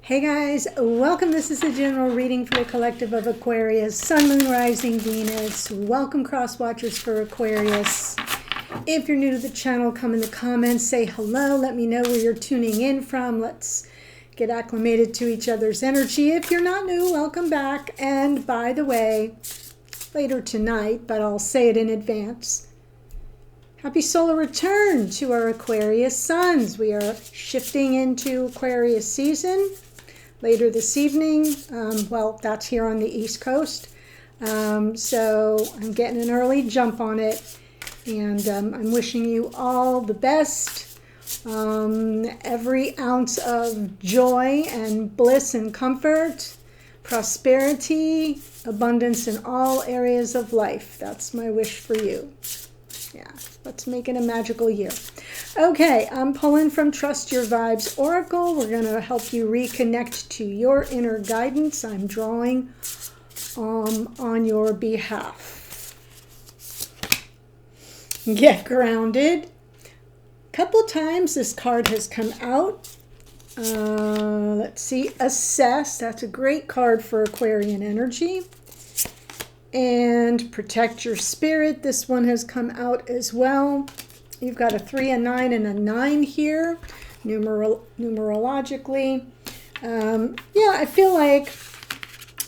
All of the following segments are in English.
Hey guys, welcome. This is a general reading for the collective of Aquarius, Sun, Moon, Rising, Venus. Welcome, cross watchers for Aquarius. If you're new to the channel, come in the comments, say hello, let me know where you're tuning in from. Let's get acclimated to each other's energy. If you're not new, welcome back. And by the way, later tonight, but I'll say it in advance, happy solar return to our Aquarius Suns. We are shifting into Aquarius season later this evening. Well, that's here on the East Coast. So I'm getting an early jump on it. And I'm wishing you all the best. Every ounce of joy and bliss and comfort, prosperity, abundance in all areas of life. That's my wish for you. Yeah, let's make it a magical year. Okay, I'm pulling from Trust Your Vibes Oracle. We're going to help you reconnect to your inner guidance. I'm drawing on your behalf. Get grounded. A couple times this card has come out. Let's see, Assess. That's a great card for Aquarian energy. And Protect Your Spirit. This one has come out as well. You've got a 3, a 9, and a 9 here, numerologically. Yeah, I feel like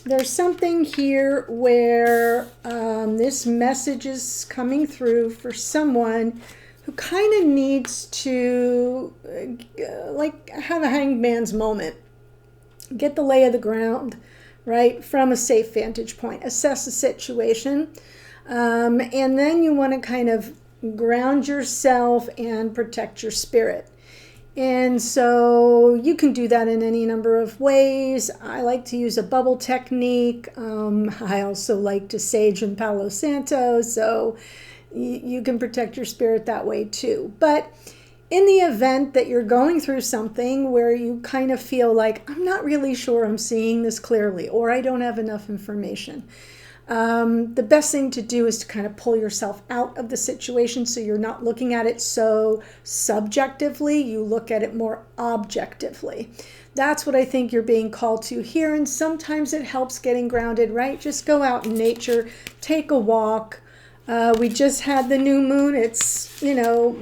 there's something here where this message is coming through for someone who kind of needs to like have a hanged man's moment. Get the lay of the ground, right, from a safe vantage point. Assess the situation. And then you want to kind of ground yourself and protect your spirit. And so you can do that in any number of ways. I like to use a bubble technique. I also like to sage and Palo Santo. So you can protect your spirit that way too. But in the event that you're going through something where you kind of feel like, I'm not really sure I'm seeing this clearly, or I don't have enough information, the best thing to do is to kind of pull yourself out of the situation so you're not looking at it so subjectively. You look at it more objectively. That's what I think you're being called to here. And sometimes it helps getting grounded, right? Just go out in nature, take a walk. We just had the new moon. It's, you know,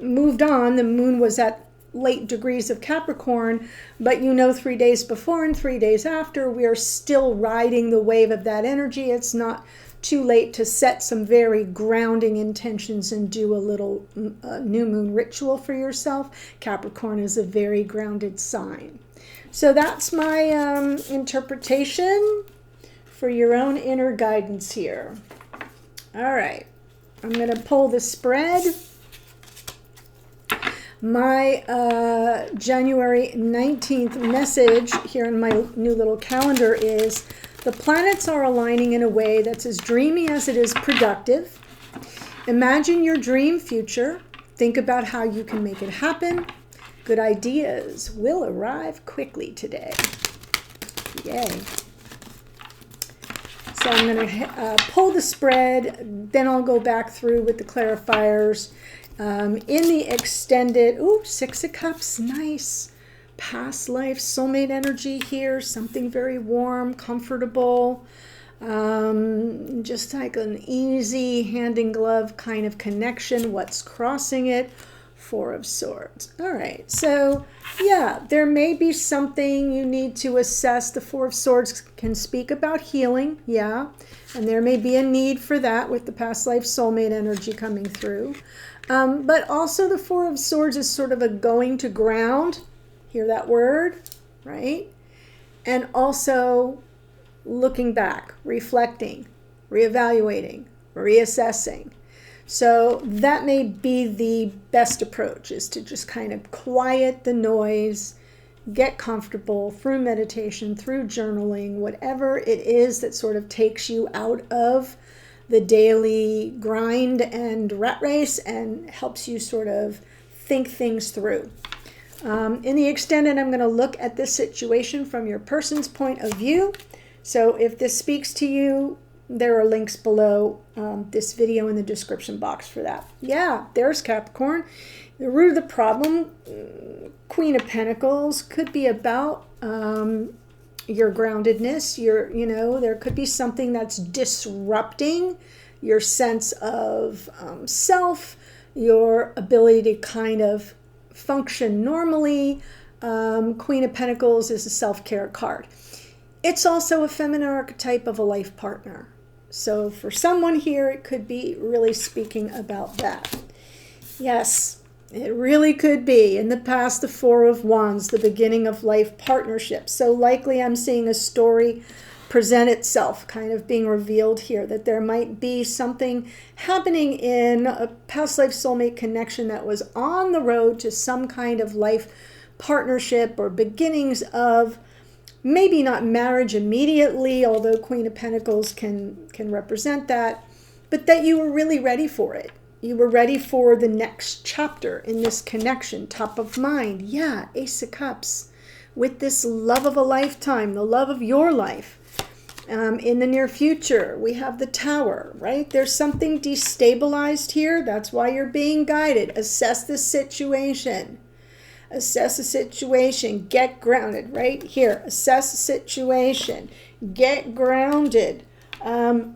moved on. The moon was at late degrees of Capricorn, but 3 days before and 3 days after, we are still riding the wave of that energy. It's not too late to set some very grounding intentions and do a little new moon ritual for yourself. Capricorn is a very grounded sign. So that's my interpretation for your own inner guidance here. All right, I'm going to pull the spread. My January 19th message here in my new little calendar is, the planets are aligning in a way that's as dreamy as it is productive. Imagine your dream future. Think about how you can make it happen. Good ideas will arrive quickly today. Yay. So I'm going to pull the spread, then I'll go back through with the clarifiers. In the extended, 6 of Cups, nice. Past life, soulmate energy here, something very warm, comfortable. Just like an easy hand in glove kind of connection. What's crossing it? 4 of Swords. All right, so yeah, there may be something you need to assess. The 4 of Swords can speak about healing, yeah, and there may be a need for that with the past life soulmate energy coming through. But also the 4 of Swords is sort of a going to ground. Hear that word, right? And also looking back, reflecting, reevaluating, reassessing. So that may be the best approach, is to just kind of quiet the noise, get comfortable through meditation, through journaling, whatever it is that sort of takes you out of the daily grind and rat race and helps you sort of think things through. In the extended, I'm going to look at this situation from your person's point of view. So if this speaks to you, There are links below this video in the description box for that. Yeah, there's Capricorn. The root of the problem, Queen of Pentacles, could be about your groundedness. There could be something that's disrupting your sense of self, your ability to kind of function normally. Queen of Pentacles is a self-care card. It's also a feminine archetype of a life partner. So for someone here, it could be really speaking about that. Yes, it really could be. In the past, the Four of Wands, the beginning of life partnership. So likely I'm seeing a story present itself, kind of being revealed here, that there might be something happening in a past life soulmate connection that was on the road to some kind of life partnership or beginnings of maybe not marriage immediately, although Queen of Pentacles can represent that, but that you were really ready for it. You were ready for the next chapter in this connection, top of mind. Yeah, Ace of Cups, with this love of a lifetime, the love of your life. In the near future, we have the Tower, right? There's something destabilized here. That's why you're being guided. Assess the situation. Assess the situation. Get grounded, right here. Assess the situation. Get grounded.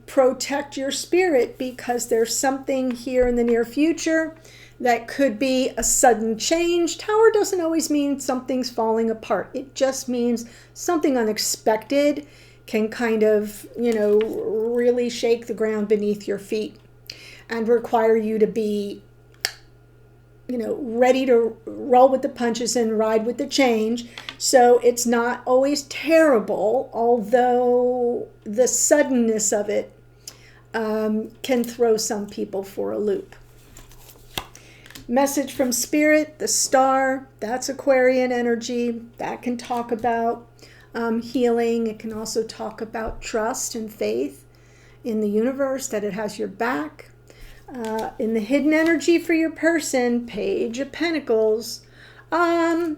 Protect your spirit, because there's something here in the near future that could be a sudden change. Tower doesn't always mean something's falling apart. It just means something unexpected can kind of, really shake the ground beneath your feet and require you to be, ready to roll with the punches and ride with the change. So it's not always terrible, although the suddenness of it can throw some people for a loop. Message from Spirit, the Star, that's Aquarian energy. That can talk about healing. It can also talk about trust and faith in the universe, that it has your back. In the hidden energy for your person, Page of Pentacles, I'm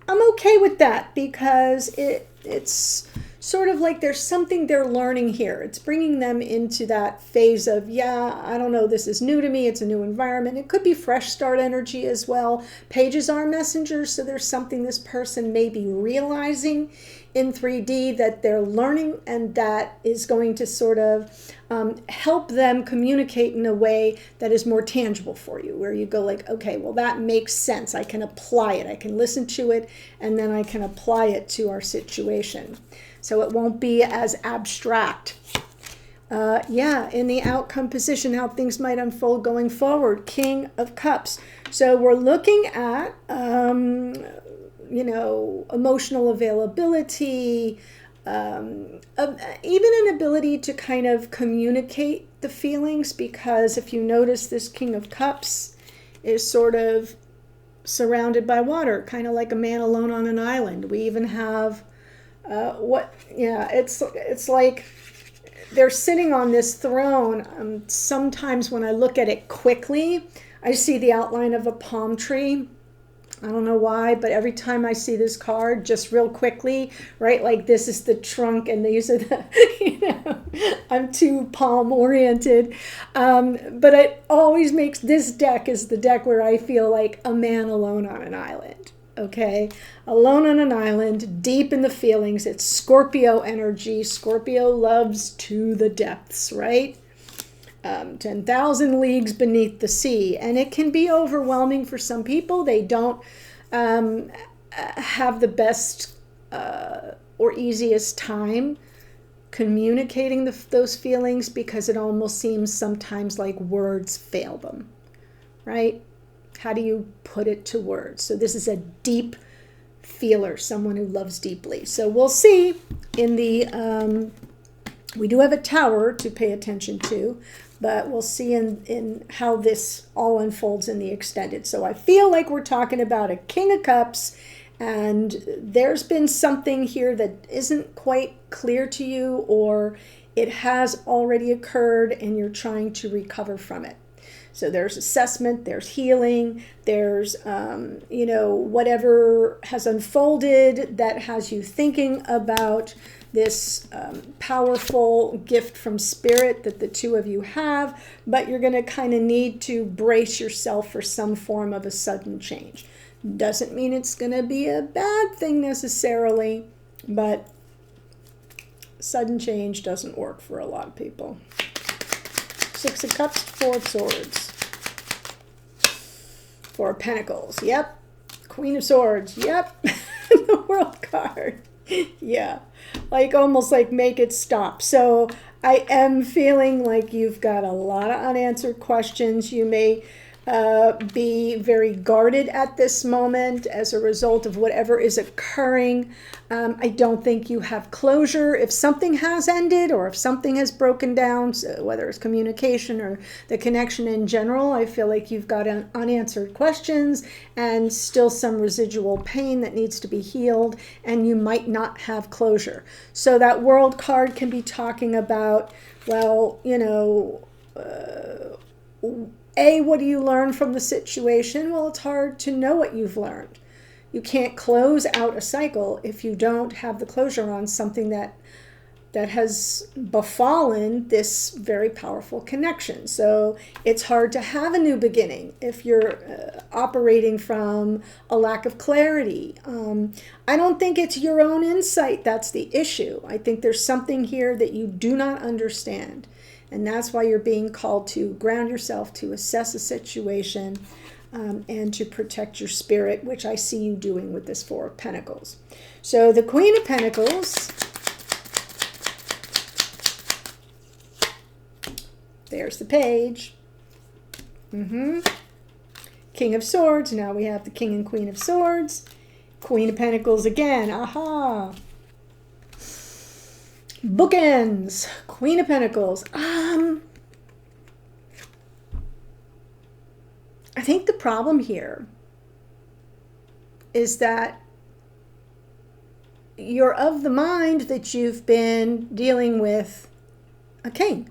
okay with that, because it's sort of like there's something they're learning here. It's bringing them into that phase of, I don't know, this is new to me. It's a new environment. It could be fresh start energy as well. Pages are messengers, so there's something this person may be realizing in 3D that they're learning, and that is going to sort of help them communicate in a way that is more tangible for you, where you go like, okay, well, that makes sense. I can apply it. I can listen to it, and then I can apply it to our situation. So it won't be as abstract. In the outcome position, how things might unfold going forward. King of Cups. So we're looking at emotional availability, even an ability to kind of communicate the feelings, because if you notice, this King of Cups is sort of surrounded by water, kind of like a man alone on an island. We even have it's like they're sitting on this throne. Sometimes when I look at it quickly, I see the outline of a palm tree. I don't know why, but every time I see this card, just real quickly, right, like this is the trunk and these are the, I'm too palm oriented. But it always makes, this deck is the deck where I feel like a man alone on an island, okay? Alone on an island, deep in the feelings. It's Scorpio energy. Scorpio loves to the depths, right? 10,000 leagues beneath the sea. And it can be overwhelming for some people. They don't have the best or easiest time communicating those feelings, because it almost seems sometimes like words fail them, right? How do you put it to words? So this is a deep feeler, someone who loves deeply. So we'll see in the, we do have a Tower to pay attention to, but we'll see in how this all unfolds in the extended. So I feel like we're talking about a King of Cups, and there's been something here that isn't quite clear to you, or it has already occurred and you're trying to recover from it. So there's assessment, there's healing, there's, whatever has unfolded that has you thinking about this powerful gift from spirit that the two of you have, but you're going to kind of need to brace yourself for some form of a sudden change. Doesn't mean it's going to be a bad thing necessarily, but sudden change doesn't work for a lot of people. Six of Cups, Four of Swords. Four of Pentacles, yep. Queen of Swords, yep. The World card, yeah. Like almost like make it stop. So I am feeling like you've got a lot of unanswered questions. You may be very guarded at this moment as a result of whatever is occurring. I don't think you have closure. If something has ended or if something has broken down, so whether it's communication or the connection in general, I feel like you've got unanswered questions and still some residual pain that needs to be healed, and you might not have closure. So that World card can be talking about, well, you know, what do you learn from the situation? Well, it's hard to know what you've learned. You can't close out a cycle if you don't have the closure on something that has befallen this very powerful connection. So it's hard to have a new beginning if you're operating from a lack of clarity. I don't think it's your own insight that's the issue. I think there's something here that you do not understand. And that's why you're being called to ground yourself, to assess a situation, and to protect your spirit, which I see you doing with this Four of Pentacles. So the Queen of Pentacles, there's the page. King of Swords, now we have the King and Queen of Swords. Queen of Pentacles again, aha. Bookends, Queen of Pentacles. I think the problem here is that you're of the mind that you've been dealing with a king,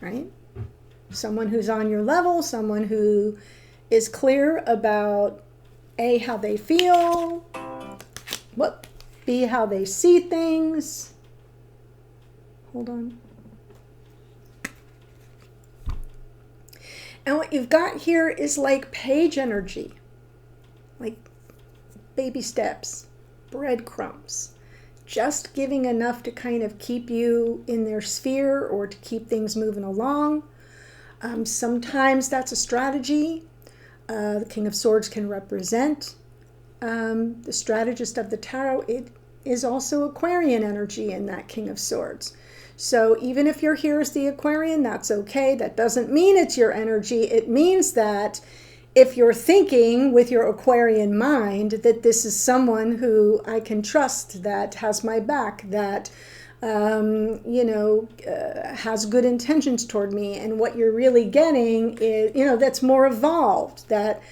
right? Someone who's on your level, someone who is clear about A, how they feel, B, how they see things. Hold on. And what you've got here is like page energy, like baby steps, breadcrumbs, just giving enough to kind of keep you in their sphere or to keep things moving along. Sometimes that's a strategy. The King of Swords can represent the strategist of the tarot. It is also Aquarian energy in that King of Swords. So even if you're here as the Aquarian, that's okay. That doesn't mean it's your energy. It means that if you're thinking with your Aquarian mind that this is someone who I can trust, that has my back, that has good intentions toward me, and what you're really getting is, that's more evolved, that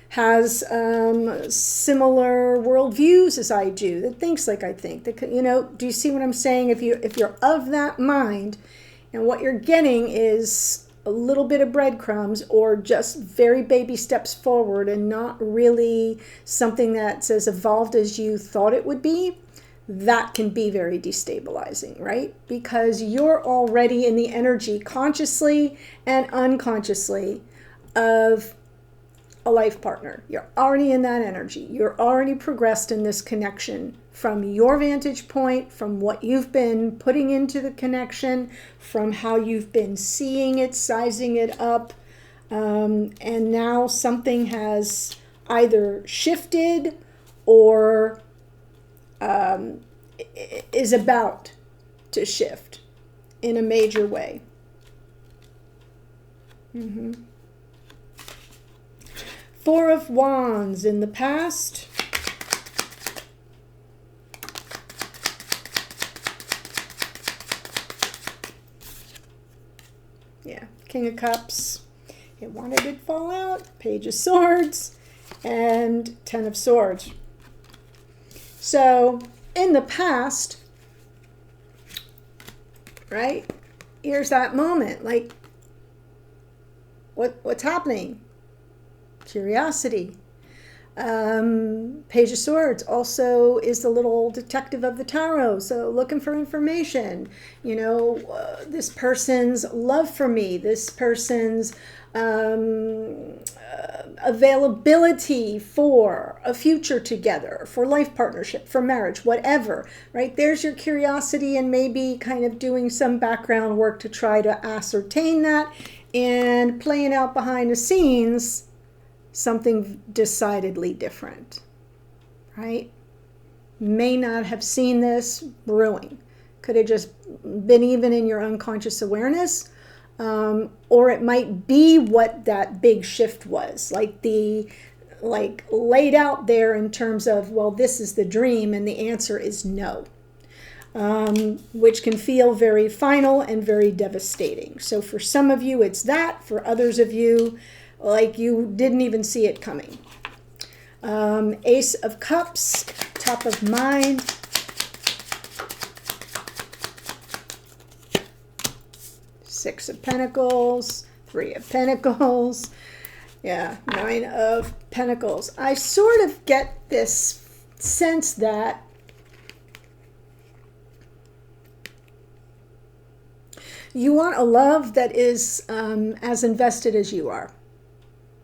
has similar worldviews as I do, that thinks like I think. That, do you see what I'm saying? If you're of that mind, and what you're getting is a little bit of breadcrumbs or just very baby steps forward, and not really something that's as evolved as you thought it would be, that can be very destabilizing, right? Because you're already in the energy, consciously and unconsciously, of a life partner. You're already in that energy. You're already progressed in this connection from your vantage point, from what you've been putting into the connection, from how you've been seeing it, sizing it up. And now something has either shifted or is about to shift in a major way. Four of Wands in the past. Yeah, King of Cups. It wanted it to fall out. Page of Swords and Ten of Swords. So in the past, right, here's that moment, like, what's happening? Curiosity. Page of Swords also is the little detective of the tarot, so looking for information. This person's love for me, this person's availability for a future together, for life partnership, for marriage, whatever, right? There's your curiosity, and maybe kind of doing some background work to try to ascertain that, and playing out behind the scenes something decidedly different, right? May not have seen this brewing. Could have just been even in your unconscious awareness, or it might be what that big shift was, like laid out there in terms of, well, this is the dream, and the answer is no, which can feel very final and very devastating. So for some of you, it's that. For others of you, like you didn't even see it coming. Ace of Cups, top of mind. Six of Pentacles, Three of Pentacles. Yeah, Nine of Pentacles. I sort of get this sense that you want a love that is as invested as you are.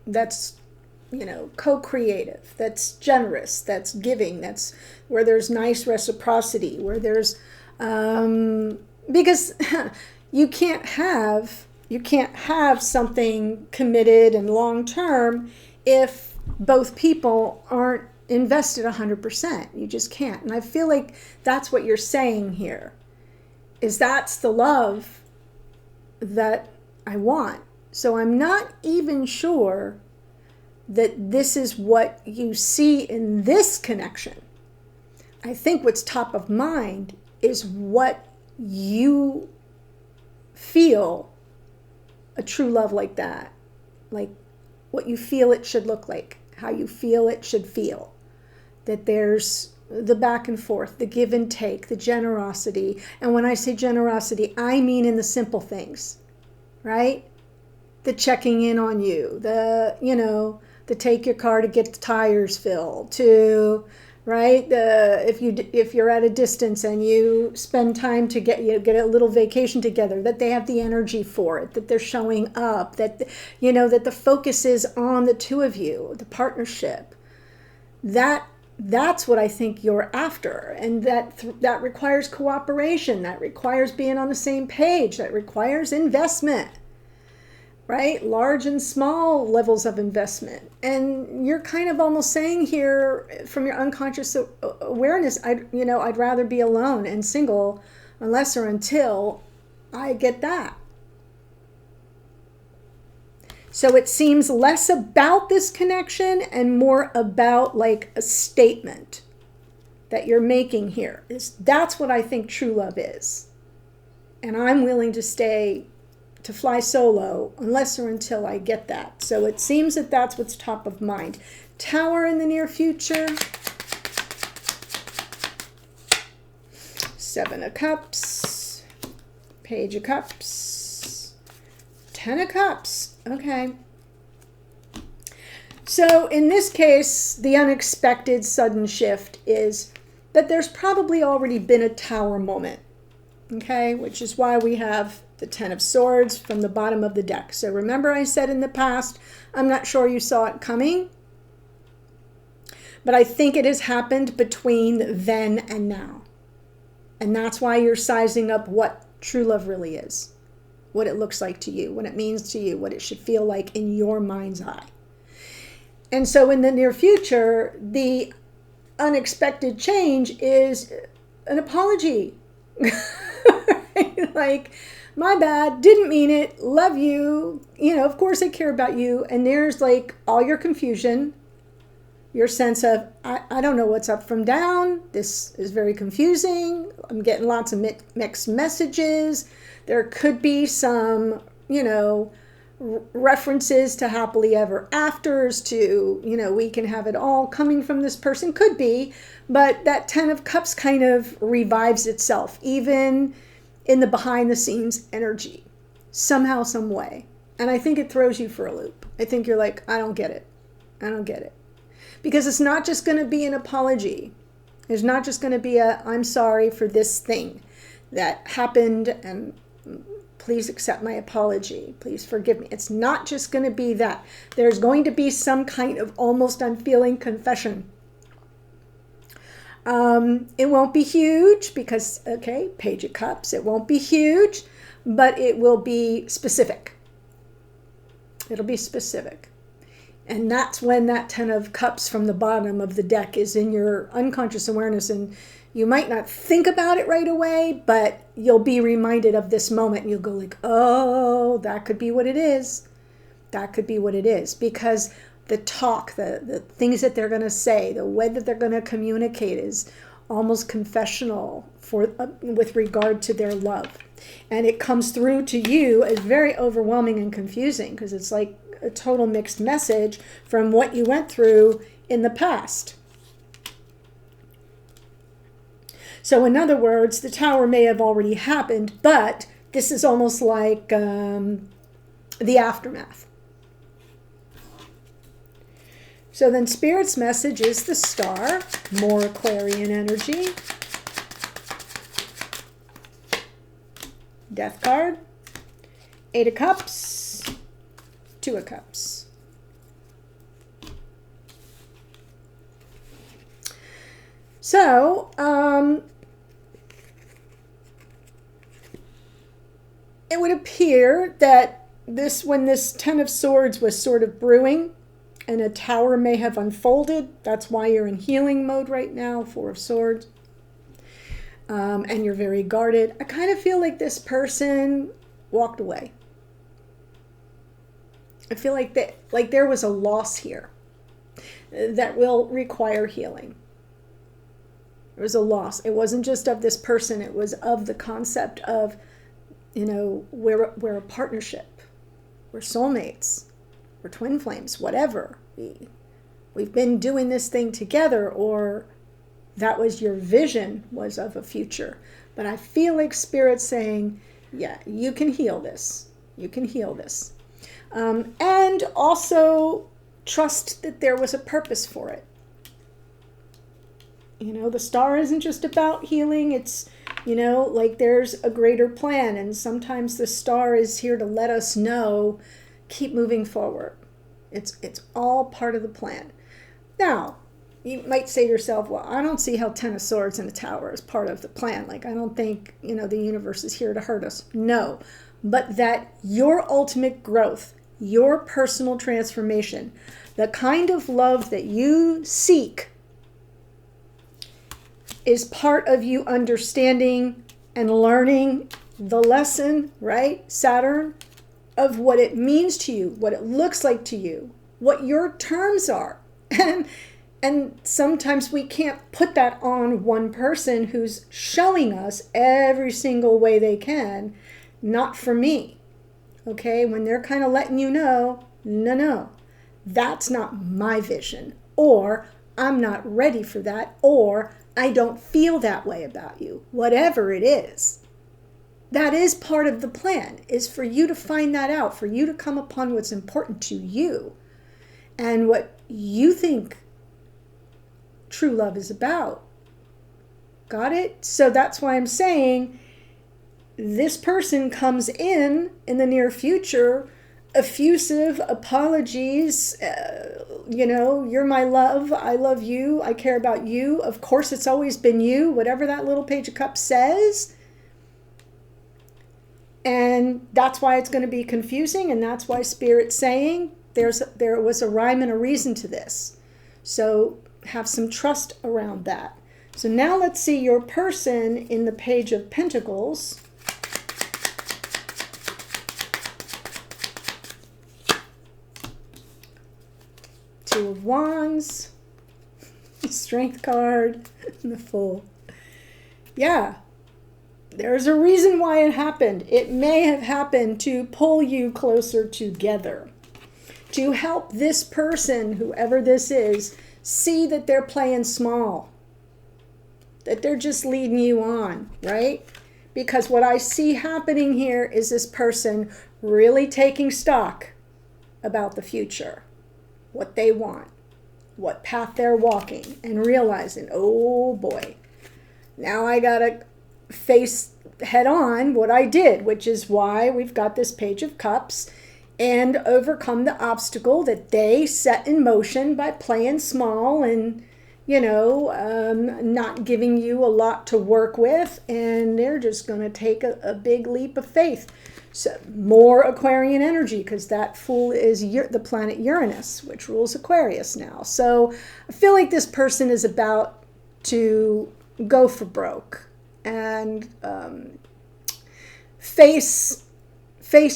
That's, co-creative, that's generous, that's giving, that's where there's nice reciprocity, where there's, because you can't have something committed and long-term if both people aren't invested 100%. You just can't. And I feel like that's what you're saying here, is that's the love that I want. So I'm not even sure that this is what you see in this connection. I think what's top of mind is what you feel a true love like that, like what you feel it should look like, how you feel it should feel, that there's the back and forth, the give and take, the generosity. And when I say generosity, I mean in the simple things, right? The checking in on you, to take your car to get the tires filled, to, right? If you're at a distance and you spend time to get a little vacation together, that they have the energy for it, that they're showing up, that, that the focus is on the two of you, the partnership. That's what I think you're after. And that requires cooperation. That requires being on the same page. That requires investment, right? Large and small levels of investment. And you're kind of almost saying here from your unconscious awareness, I'd rather be alone and single unless or until I get that. So it seems less about this connection and more about like a statement that you're making here. That's what I think true love is. And I'm willing to fly solo unless or until I get that. So it seems that that's what's top of mind. Tower in the near future. Seven of Cups. Page of Cups. Ten of Cups. Okay. So in this case, the unexpected sudden shift is that there's probably already been a tower moment. Okay, which is why we have the Ten of Swords from the bottom of the deck. So remember I said in the past, I'm not sure you saw it coming, but I think it has happened between then and now. And that's why you're sizing up what true love really is, what it looks like to you, what it means to you, what it should feel like in your mind's eye. And so in the near future, the unexpected change is an apology. Like, my bad, didn't mean it, love you, of course I care about you. And there's like all your confusion, your sense of, I don't know what's up from down. This is very confusing. I'm getting lots of mixed messages. There could be some, references to happily ever afters, to, we can have it all coming from this person. Could be, but that Ten of Cups kind of revives itself, even in the behind the scenes energy, somehow, some way. And I think it throws you for a loop. I think you're like, I don't get it. Because it's not just going to be an apology. There's not just going to be a, I'm sorry for this thing that happened and please accept my apology. Please forgive me. It's not just going to be that. There's going to be some kind of almost unfeeling confession. It won't be huge because, okay, Page of Cups. It won't be huge, but it will be specific. It'll be specific. And that's when that 10 of Cups from the bottom of the deck is in your unconscious awareness. And you might not think about it right away, but you'll be reminded of this moment. And you'll go like, oh, that could be what it is. That could be what it is. Because the talk, the things that they're going to say, the way that they're going to communicate is almost confessional with regard to their love. And it comes through to you as very overwhelming and confusing because it's like a total mixed message from what you went through in the past. So in other words, the Tower may have already happened, but this is almost like the aftermath. So then Spirit's message is the Star, more Aquarian energy. Death card, 8 of Cups, 2 of Cups. So, it would appear that when this 10 of Swords was sort of brewing and a tower may have unfolded, that's why you're in healing mode right now, 4 of Swords. And you're very guarded. I kind of feel like this person walked away. I feel like there was a loss here that will require healing. There was a loss. It wasn't just of this person. It was of the concept of, we're a partnership. We're soulmates. We're twin flames, whatever. We've been doing this thing together, or that was your vision was of a future. But I feel like Spirit's saying, yeah, you can heal this. You can heal this. And also trust that there was a purpose for it. The Star isn't just about healing. It's, like there's a greater plan. And sometimes the Star is here to let us know, keep moving forward. It's all part of the plan. Now, you might say to yourself, well, I don't see how 10 of Swords and a Tower is part of the plan. Like, I don't think, the universe is here to hurt us. No, but that your ultimate growth, your personal transformation, the kind of love that you seek is part of you understanding and learning the lesson, right, Saturn, of what it means to you, what it looks like to you, what your terms are. And sometimes we can't put that on one person who's showing us every single way they can, not for me. Okay, when they're kind of letting you know, no, that's not my vision, or I'm not ready for that, or I don't feel that way about you, whatever it is. That is part of the plan, is for you to find that out, for you to come upon what's important to you and what you think true love is about. Got it? So that's why I'm saying this person comes in the near future, effusive apologies, you're my love, I love you, I care about you. Of course, it's always been you, whatever that little Page of Cups says. And that's why it's going to be confusing, and that's why Spirit's saying there was a rhyme and a reason to this. So have some trust around that. So now let's see your person in the Page of Pentacles. Two of Wands, Strength card, and the Fool. Yeah, there's a reason why it happened. It may have happened to pull you closer together, to help this person, whoever this is, see that they're playing small, that they're just leading you on, right? Because what I see happening here is this person really taking stock about the future, what they want, what path they're walking and realizing, oh boy, now I gotta face head on what I did, which is why we've got this Page of Cups, and overcome the obstacle that they set in motion by playing small and, not giving you a lot to work with, and they're just going to take a big leap of faith. So more Aquarian energy, because that fool is the planet Uranus, which rules Aquarius now. So I feel like this person is about to go for broke and face the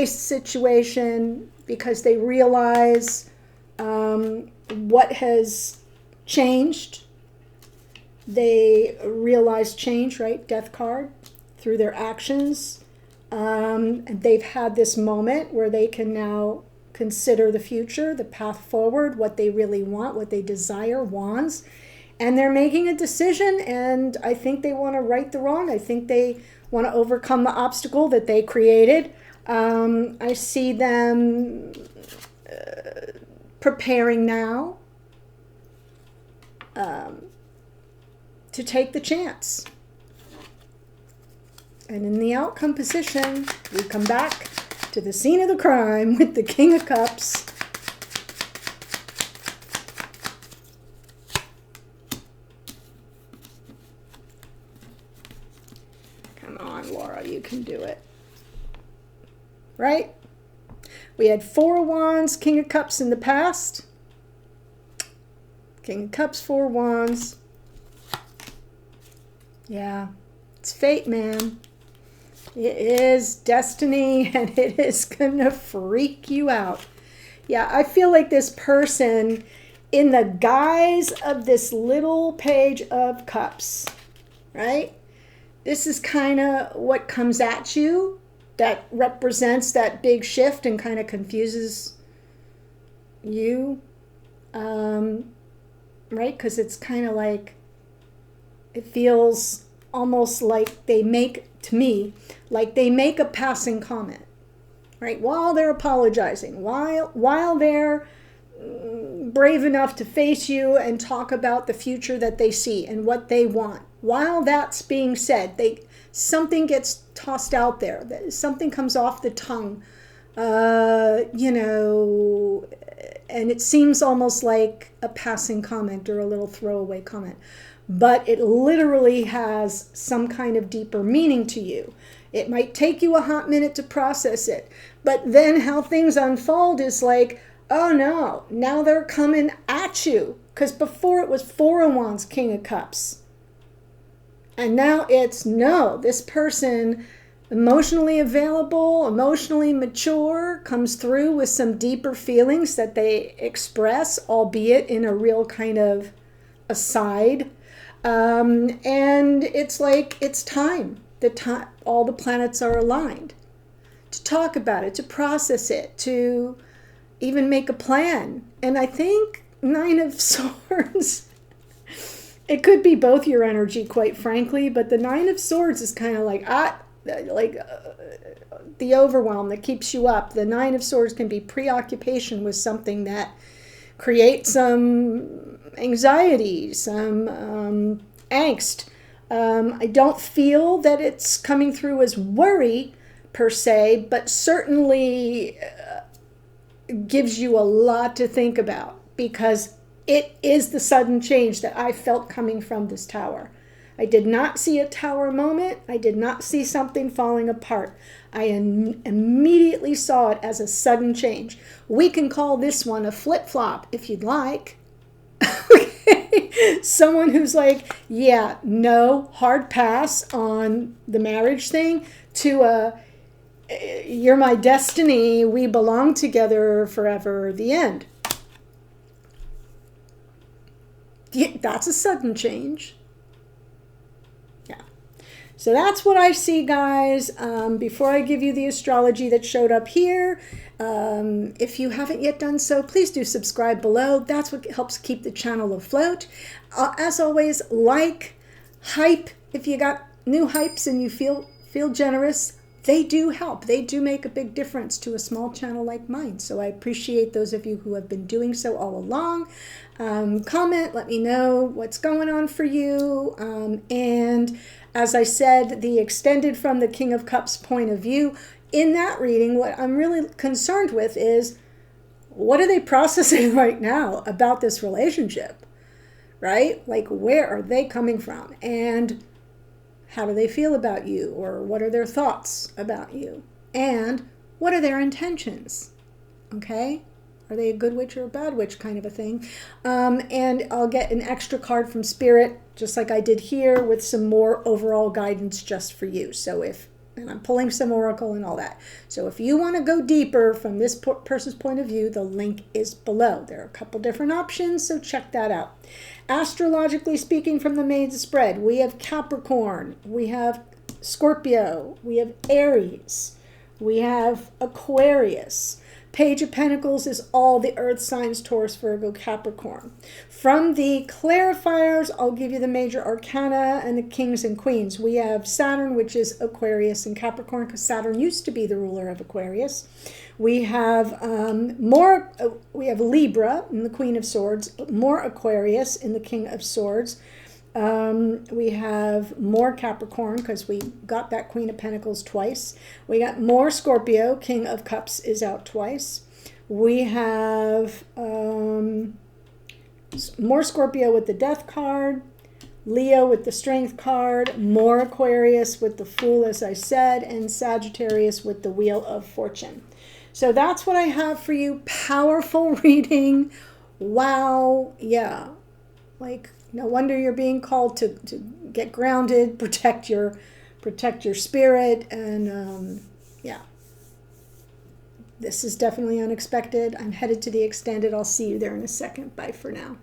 situation, because they realize what has changed. They realize change, right? Death card, through their actions. And they've had this moment where they can now consider the future, the path forward, what they really want, what they desire, wands. And they're making a decision, and I think they want to right the wrong. I think they want to overcome the obstacle that they created. I see them preparing now to take the chance. And in the outcome position, we come back to the scene of the crime with the King of Cups. Come on, Laura, you can do it. Right? We had 4 of Wands, King of Cups in the past. King of Cups, 4 Wands. Yeah, it's fate, man. It is destiny, and it is going to freak you out. Yeah, I feel like this person, in the guise of this little Page of Cups, right? This is kind of what comes at you that represents that big shift and kind of confuses you, right? Because it's kind of like, it feels almost like they make, to me, like they make a passing comment, right? While they're apologizing, while they're brave enough to face you and talk about the future that they see and what they want. While that's being said, something gets tossed out there. Something comes off the tongue, and it seems almost like a passing comment or a little throwaway comment. But it literally has some kind of deeper meaning to you. It might take you a hot minute to process it. But then how things unfold is like, oh no, now they're coming at you. Because before it was 4 of Wands, King of Cups. And now it's, no, this person, emotionally available, emotionally mature, comes through with some deeper feelings that they express, albeit in a real kind of aside. And it's like, it's time. All the planets are aligned to talk about it, to process it, to even make a plan. And I think 9 of Swords, it could be both your energy, quite frankly, but the 9 of Swords is kind of like, the overwhelm that keeps you up. The 9 of Swords can be preoccupation with something that creates some anxiety, some angst. I don't feel that it's coming through as worry per se, but certainly gives you a lot to think about, because it is the sudden change that I felt coming from this Tower. I did not see a Tower moment. I did not see something falling apart. I immediately saw it as a sudden change. We can call this one a flip-flop if you'd like. Okay. Someone who's like, yeah, no, hard pass on the marriage thing, to you're my destiny, we belong together forever, the end. That's a sudden change. Yeah. So that's what I see, guys. Before I give you the astrology that showed up here, if you haven't yet done so, please do subscribe below. That's what helps keep the channel afloat. As always, like, hype. If you got new hypes and you feel generous, they do help. They do make a big difference to a small channel like mine. So I appreciate those of you who have been doing so all along. Comment, let me know what's going on for you. And as I said, the extended from the King of Cups point of view, in that reading, what I'm really concerned with is, what are they processing right now about this relationship, right? Like, where are they coming from? And how do they feel about you? Or what are their thoughts about you? And what are their intentions? Okay? Are they a good witch or a bad witch kind of a thing? And I'll get an extra card from Spirit, just like I did here, with some more overall guidance just for you. So and I'm pulling some oracle and all that. So if you want to go deeper from this person's point of view, the link is below. There are a couple different options, so check that out. Astrologically speaking, from the main spread, we have Capricorn, we have Scorpio, we have Aries, we have Aquarius. Page of Pentacles is all the earth signs, Taurus, Virgo, Capricorn. From the clarifiers, I'll give you the major arcana and the kings and queens. We have Saturn, which is Aquarius and Capricorn, because Saturn used to be the ruler of Aquarius. We have we have Libra in the Queen of Swords, more Aquarius in the King of Swords. We have more Capricorn because we got that Queen of Pentacles twice. We got more Scorpio. King of Cups is out twice. We have more Scorpio with the Death card, Leo with the Strength card, more Aquarius with the Fool, as I said, and Sagittarius with the Wheel of Fortune. So that's what I have for you. Powerful reading. Wow. Yeah. Like, no wonder you're being called to get grounded, protect your spirit, and yeah. This is definitely unexpected. I'm headed to the extended. I'll see you there in a second. Bye for now.